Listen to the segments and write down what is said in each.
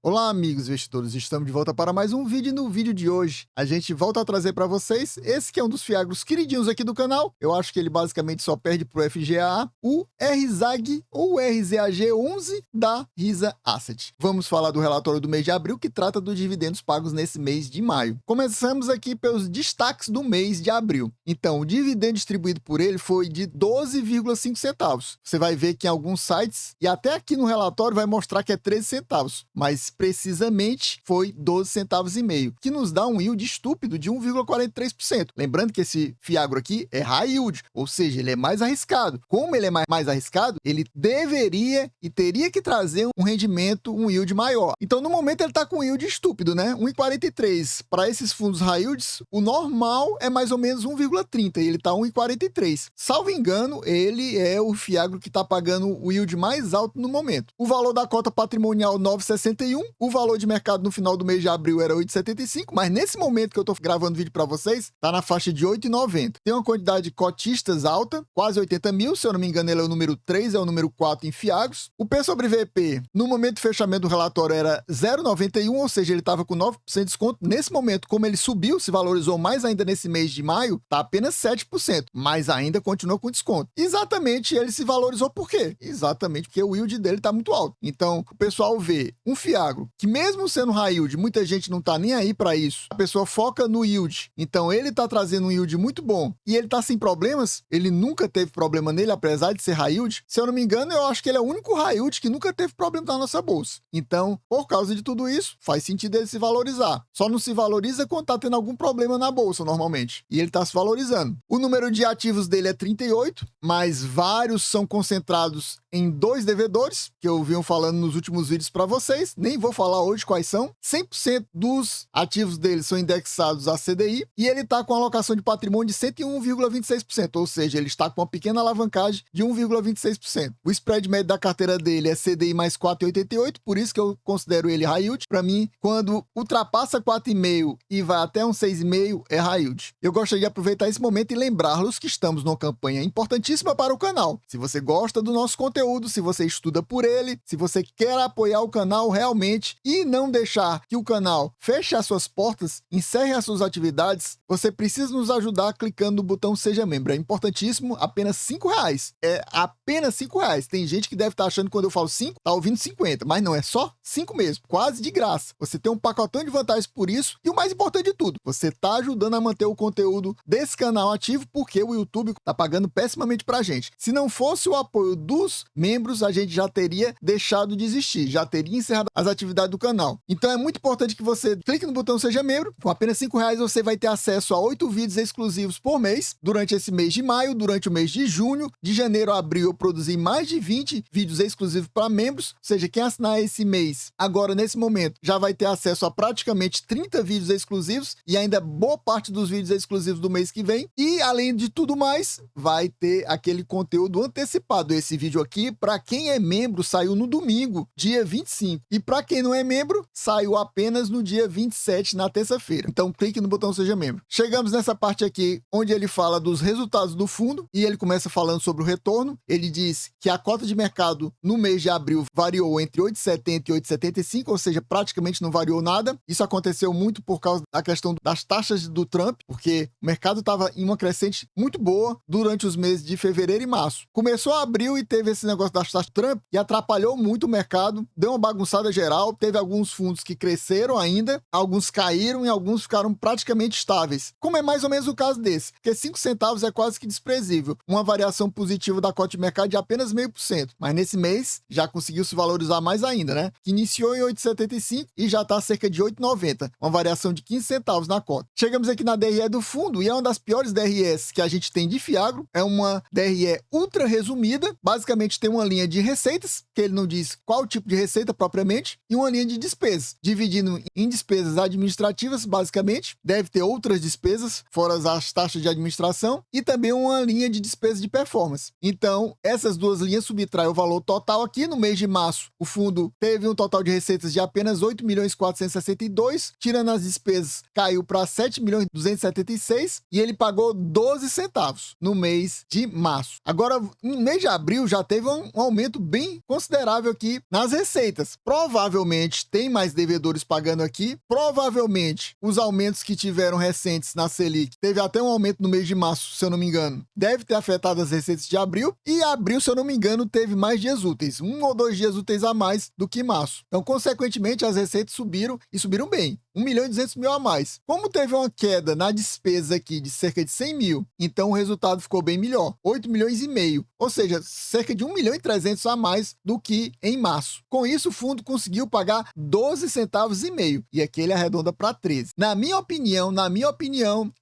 Olá amigos investidores, estamos de volta para mais um vídeo e no vídeo de hoje a gente volta a trazer para vocês esse que é um dos fiagros queridinhos aqui do canal. Eu acho que ele basicamente só perde para o FGAA, o RZAG ou RZAG11 da Risa Asset. Vamos falar do relatório do mês de abril que trata dos dividendos pagos nesse mês de maio. Começamos aqui pelos destaques do mês de abril. Então, o dividendo distribuído por ele foi de 12,5 centavos. Você vai ver que em alguns sites e até aqui no relatório vai mostrar que é 13 centavos, mas precisamente foi 12 centavos e meio, que nos dá um yield estúpido de 1,43%. Lembrando que esse fiagro aqui é high yield, ou seja, ele é mais arriscado. Como ele é mais arriscado, ele deveria e teria que trazer um rendimento, um yield maior. Então, no momento, ele está com um yield estúpido, né? 1,43. Para esses fundos high yields, o normal é mais ou menos 1,30 e ele está 1,43. Salvo engano, ele é o fiagro que está pagando o yield mais alto no momento. O valor da cota patrimonial 9,61. O valor de mercado no final do mês de abril era 8,75, mas nesse momento que eu estou gravando vídeo para vocês, está na faixa de 8,90. Tem uma quantidade de cotistas alta, quase 80 mil, se eu não me engano ele é o número 3, é o número 4 em fiagros. O P sobre VP, no momento do fechamento do relatório era 0,91, ou seja, ele estava com 9% de desconto. Nesse momento, como ele subiu, se valorizou mais ainda nesse mês de maio, está apenas 7%, mas ainda continua com desconto. Exatamente, ele se valorizou por quê? Exatamente porque o yield dele está muito alto. Então, o pessoal vê um fiagro que mesmo sendo high yield, muita gente não tá nem aí para isso. A pessoa foca no yield. Então ele tá trazendo um yield muito bom e ele tá sem problemas. Ele nunca teve problema nele, apesar de ser high yield. Se eu não me engano, eu acho que ele é o único high yield que nunca teve problema na nossa bolsa. Então, por causa de tudo isso, faz sentido ele se valorizar. Só não se valoriza quando tá tendo algum problema na bolsa, normalmente. E ele tá se valorizando. O número de ativos dele é 38, mas vários são concentrados em 2 devedores, que eu venho falando nos últimos vídeos para vocês. Nem vou falar hoje quais são. 100% dos ativos dele são indexados a CDI e ele está com uma alocação de patrimônio de 101,26%, ou seja, ele está com uma pequena alavancagem de 1,26%. O spread médio da carteira dele é CDI mais 4,88, por isso que eu considero ele high yield. Para mim, quando ultrapassa 4,5 e vai até um 6,5 é high yield. Eu gostaria de aproveitar esse momento e lembrá-los que estamos numa campanha importantíssima para o canal. Se você gosta do nosso conteúdo, se você estuda por ele, se você quer apoiar o canal realmente e não deixar que o canal feche as suas portas, encerre as suas atividades, você precisa nos ajudar clicando no botão Seja Membro. É importantíssimo, apenas R$5. É apenas R$5. Tem gente que deve estar achando que quando eu falo 5, tá ouvindo 50, mas não, é só 5 mesmo, quase de graça. Você tem um pacotão de vantagens por isso e o mais importante de tudo, você está ajudando a manter o conteúdo desse canal ativo porque o YouTube tá pagando pessimamente pra gente. Se não fosse o apoio dos membros, a gente já teria deixado de existir, já teria encerrado as atividades do canal. Então é muito importante que você clique no botão Seja Membro. Com apenas R$5 você vai ter acesso a 8 vídeos exclusivos por mês, durante esse mês de maio, durante o mês de junho, de janeiro a abril eu produzi mais de 20 vídeos exclusivos para membros, ou seja, quem assinar esse mês, agora nesse momento, já vai ter acesso a praticamente 30 vídeos exclusivos e ainda boa parte dos vídeos exclusivos do mês que vem. E além de tudo mais, vai ter aquele conteúdo antecipado. Esse vídeo aqui, para quem é membro, saiu no domingo, dia 25. E para quem não é membro, saiu apenas no dia 27, na terça-feira. Então clique no botão Seja Membro. Chegamos nessa parte aqui, onde ele fala dos resultados do fundo, e ele começa falando sobre o retorno. Ele diz que a cota de mercado no mês de abril variou entre 8,70 e 8,75, ou seja, praticamente não variou nada. Isso aconteceu muito por causa da questão das taxas do Trump, porque o mercado estava em uma crescente muito boa durante os meses de fevereiro e março. Começou abril e teve esse negócio das taxas do Trump e atrapalhou muito o mercado, deu uma bagunçada geral, teve alguns fundos que cresceram ainda, alguns caíram e alguns ficaram praticamente estáveis, como é mais ou menos o caso desse, porque 5 centavos é quase que desprezível, uma variação positiva da cota de mercado de apenas 0,5%, mas nesse mês já conseguiu se valorizar mais ainda, né? Que iniciou em 8,75 e já está cerca de 8,90, uma variação de 15 centavos na cota. Chegamos aqui na DRE do fundo e é uma das piores DREs que a gente tem de fiagro, é uma DRE ultra resumida, basicamente tem uma linha de receitas, que ele não diz qual tipo de receita propriamente, e uma linha de despesas, dividindo em despesas administrativas, basicamente, deve ter outras despesas, fora as taxas de administração, e também uma linha de despesas de performance. Então, essas duas linhas subtraem o valor total aqui. No mês de março, o fundo teve um total de receitas de apenas 8.462.000, tirando as despesas, caiu para 7.276.000 e ele pagou 12 centavos no mês de março. Agora, no mês de abril já teve um aumento bem considerável aqui nas receitas. Provavelmente provavelmente tem mais devedores pagando aqui, provavelmente os aumentos que tiveram recentes na Selic, teve até um aumento no mês de março, se eu não me engano, deve ter afetado as receitas de abril, e abril, se eu não me engano, teve mais dias úteis, 1 ou 2 dias úteis a mais do que março. Então, consequentemente, as receitas subiram e subiram bem. 1.200.000 a mais. Como teve uma queda na despesa aqui de cerca de 100 mil, então o resultado ficou bem melhor, 8 milhões e meio, ou seja, cerca de 1.300.000 a mais do que em março. Com isso, o fundo conseguiu pagar 12 centavos e meio, e aqui ele arredonda para 13. Na minha opinião,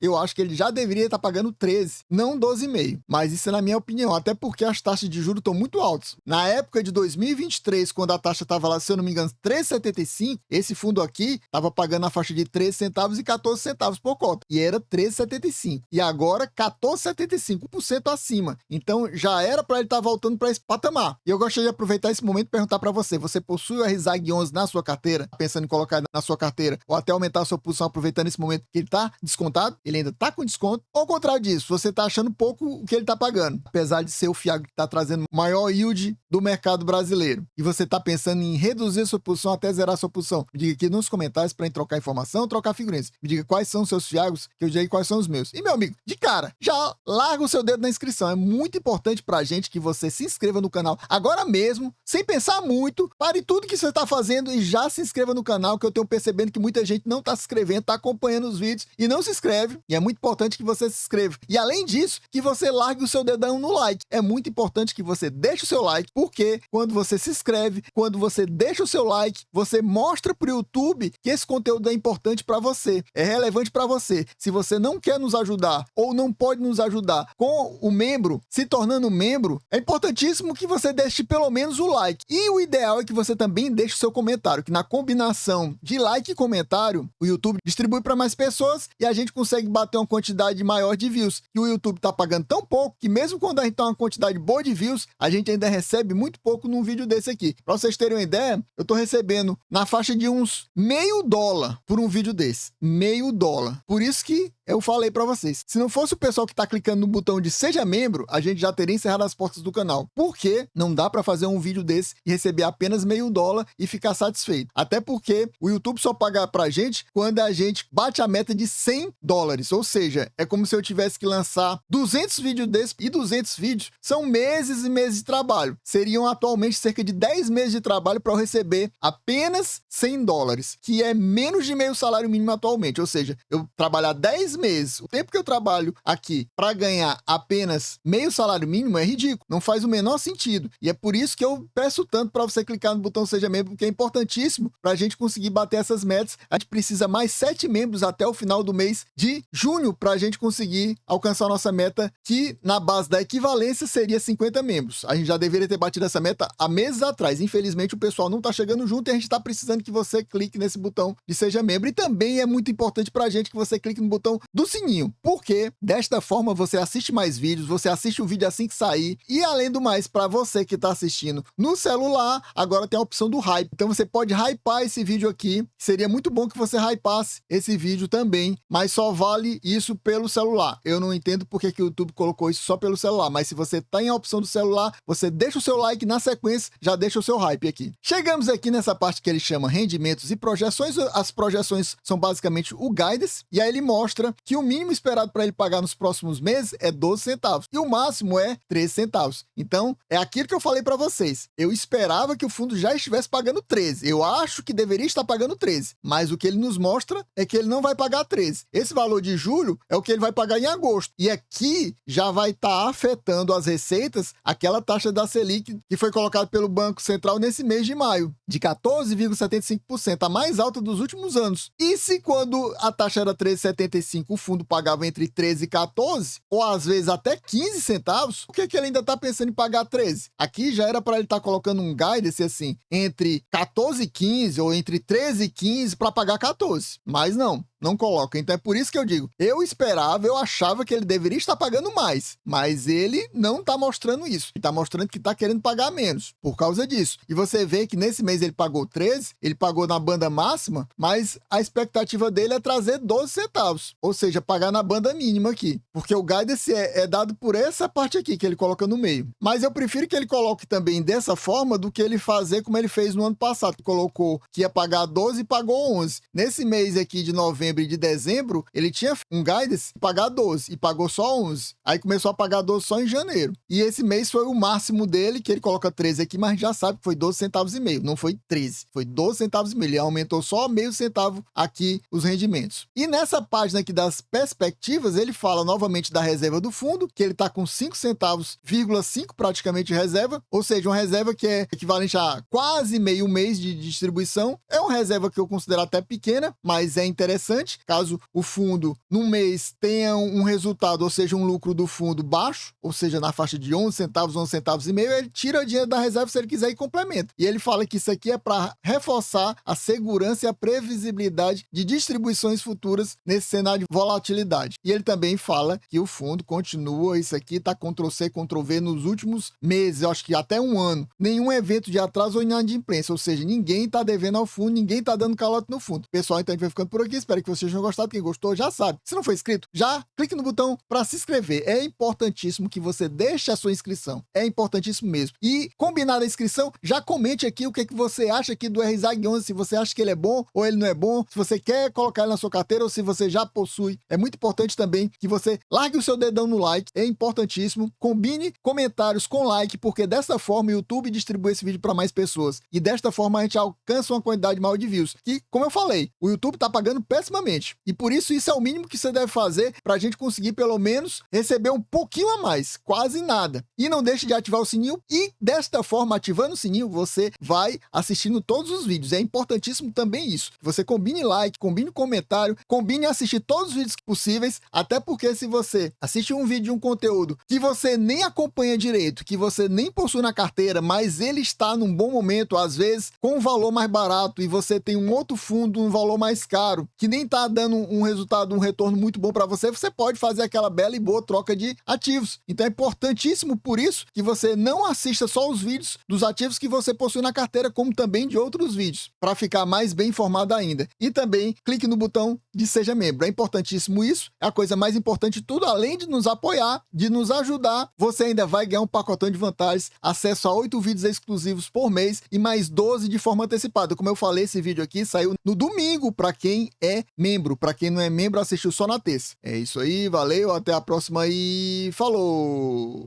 eu acho que ele já deveria estar pagando 13, não 12,5, mas isso é na minha opinião, até porque as taxas de juros estão muito altas. Na época de 2023, quando a taxa estava lá, se eu não me engano, 3,75, esse fundo aqui estava pagando na faixa de 13 centavos e 14 centavos por cota, e era 13,75. E agora 14,75%, 1% acima. Então já era para ele estar voltando para esse patamar. E eu gostaria de aproveitar esse momento e perguntar para você, você possui o RZAG11 na sua carteira, pensando em colocar na sua carteira, ou até aumentar a sua posição aproveitando esse momento que ele está descontado, ele ainda está com desconto, ou ao contrário disso, você está achando pouco o que ele está pagando, apesar de ser o FIAG que está trazendo maior yield do mercado brasileiro, e você está pensando em reduzir sua posição até zerar sua posição, me diga aqui nos comentários para trocar informação, trocar figurinhas. Me diga quais são os seus fiagos, que eu diga quais são os meus. E, meu amigo, de cara, já larga o seu dedo na inscrição. É muito importante pra gente que você se inscreva no canal agora mesmo, sem pensar muito. Pare tudo que você tá fazendo e já se inscreva no canal, que eu tenho percebendo que muita gente não tá se inscrevendo, tá acompanhando os vídeos e não se inscreve. E é muito importante que você se inscreva. E, além disso, que você largue o seu dedão no like. É muito importante que você deixe o seu like, porque quando você se inscreve, quando você deixa o seu like, você mostra pro YouTube que esse conteúdo é importante para você, é relevante para você. Se você não quer nos ajudar ou não pode nos ajudar com o membro, se tornando membro, é importantíssimo que você deixe pelo menos o like. E o ideal é que você também deixe o seu comentário, que na combinação de like e comentário, o YouTube distribui para mais pessoas e a gente consegue bater uma quantidade maior de views. E o YouTube tá pagando tão pouco que mesmo quando a gente tem uma quantidade boa de views, a gente ainda recebe muito pouco num vídeo desse aqui. Para vocês terem uma ideia, eu tô recebendo na faixa de uns $0,5 por um vídeo desse. $0,5. Por isso que eu falei pra vocês, se não fosse o pessoal que tá clicando no botão de seja membro, a gente já teria encerrado as portas do canal. Porque não dá pra fazer um vídeo desse e receber apenas $0,5 e ficar satisfeito. Até porque o YouTube só paga pra gente quando a gente bate a meta de $100. Ou seja, é como se eu tivesse que lançar 200 vídeos desses, e 200 vídeos são meses e meses de trabalho. Seriam atualmente cerca de 10 meses de trabalho para eu receber apenas $100, que é menos de meio salário mínimo atualmente. Ou seja, eu trabalhar 10 meses, o tempo que eu trabalho aqui para ganhar apenas meio salário mínimo é ridículo, não faz o menor sentido. E é por isso que eu peço tanto para você clicar no botão seja membro, porque é importantíssimo para a gente conseguir bater essas metas. A gente precisa mais 7 membros até o final do mês de junho para a gente conseguir alcançar a nossa meta, que na base da equivalência seria 50 membros. A gente já deveria ter batido essa meta há meses atrás. Infelizmente o pessoal não está chegando junto e a gente está precisando que você clique nesse botão de seja membro. E também é muito importante para a gente que você clique no botão do sininho, porque desta forma você assiste mais vídeos, você assiste o vídeo assim que sair, e além do mais, para você que está assistindo no celular, agora tem a opção do hype, então você pode hypar esse vídeo aqui. Seria muito bom que você hypasse esse vídeo também, mas só vale isso pelo celular. Eu não entendo porque que o YouTube colocou isso só pelo celular, mas se você tem a opção do celular, você deixa o seu like, na sequência já deixa o seu hype aqui. Chegamos aqui nessa parte que ele chama rendimentos e projeções. As projeções são basicamente o guidance, e aí ele mostra que o mínimo esperado para ele pagar nos próximos meses é 12 centavos e o máximo é 13 centavos. Então, é aquilo que eu falei para vocês. Eu esperava que o fundo já estivesse pagando 13. Eu acho que deveria estar pagando 13, mas o que ele nos mostra é que ele não vai pagar 13. Esse valor de julho é o que ele vai pagar em agosto. E aqui já vai estar afetando as receitas aquela taxa da Selic que foi colocada pelo Banco Central nesse mês de maio, de 14,75%, a mais alta dos últimos anos. E se quando a taxa era 13,75, o fundo pagava entre 13 e 14, ou às vezes até 15 centavos, por que ele ainda está pensando em pagar 13? Aqui já era para ele estar colocando um guidance assim, entre 14 e 15, ou entre 13 e 15 para pagar 14. Mas não. não coloca. Então é por isso que eu digo, eu achava que ele deveria estar pagando mais, mas ele não tá mostrando isso. Ele tá mostrando que tá querendo pagar menos, por causa disso. E você vê que nesse mês ele pagou 13, ele pagou na banda máxima, mas a expectativa dele é trazer 12 centavos, ou seja, pagar na banda mínima aqui, porque o guidance é dado por essa parte aqui que ele coloca no meio. Mas eu prefiro que ele coloque também dessa forma do que ele fazer como ele fez no ano passado, que colocou que ia pagar 12 e pagou 11. Nesse mês aqui de novembro e de dezembro, ele tinha um guidance de pagar 12 e pagou só 11. Aí começou a pagar 12 só em janeiro. E esse mês foi o máximo dele, que ele coloca 13 aqui, mas já sabe que foi 12 centavos e meio. Não foi 13, foi 12 centavos e meio. Ele aumentou só meio centavo aqui os rendimentos. E nessa página aqui das perspectivas, ele fala novamente da reserva do fundo, que ele está com 5 centavos,5 praticamente de reserva, ou seja, uma reserva que é equivalente a quase meio mês de distribuição. É uma reserva que eu considero até pequena, mas é interessante. Caso o fundo, num mês, tenha um resultado, ou seja, um lucro do fundo baixo, ou seja, na faixa de 11 centavos, 11 centavos e meio, ele tira dinheiro da reserva se ele quiser e complementa. E ele fala que isso aqui é para reforçar a segurança e a previsibilidade de distribuições futuras nesse cenário de volatilidade. E ele também fala que o fundo continua, isso aqui está Ctrl+C, Ctrl+V nos últimos meses, eu acho que até um ano. Nenhum evento de atraso ou inadimplência, ou seja, ninguém está devendo ao fundo, ninguém está dando calote no fundo. Pessoal, então a gente vai ficando por aqui, espero que vocês tenham gostado. Quem gostou já sabe. Se não for inscrito, já clique no botão para se inscrever. É importantíssimo que você deixe a sua inscrição. É importantíssimo mesmo. E combinada a inscrição, já comente aqui o que você acha aqui do RZAG11, se você acha que ele é bom ou ele não é bom, se você quer colocar ele na sua carteira ou se você já possui. É muito importante também que você largue o seu dedão no like, é importantíssimo. Combine comentários com like, porque dessa forma o YouTube distribui esse vídeo para mais pessoas. E desta forma a gente alcança uma quantidade maior de views. Que, como eu falei, o YouTube tá pagando pessimamente. E por isso é o mínimo que você deve fazer para a gente conseguir pelo menos receber um pouquinho a mais, quase nada. E não deixe de ativar o sininho e desta forma, ativando o sininho, você vai assistindo todos os vídeos. É importantíssimo também isso. Você combine like, combine comentário, combine assistir todos os vídeos possíveis, até porque se você assiste um vídeo, um conteúdo que você nem acompanha direito, que você nem possui na carteira, mas ele está num bom momento, às vezes com um valor mais barato e você tem um outro fundo, um valor mais caro, que nem está dando um resultado, um retorno muito bom para você, você pode fazer aquela bela e boa troca de ativos. Então é importantíssimo por isso que você não assista só os vídeos dos ativos que você possui na carteira, como também de outros vídeos, para ficar mais bem informado ainda. E também clique no botão de Seja Membro. É importantíssimo isso, é a coisa mais importante de tudo, além de nos apoiar, de nos ajudar, você ainda vai ganhar um pacotão de vantagens, acesso a 8 vídeos exclusivos por mês e mais 12 de forma antecipada. Como eu falei, esse vídeo aqui saiu no domingo para quem é membro, para quem não é membro assistiu só na terça. É isso aí, valeu, até a próxima e falou!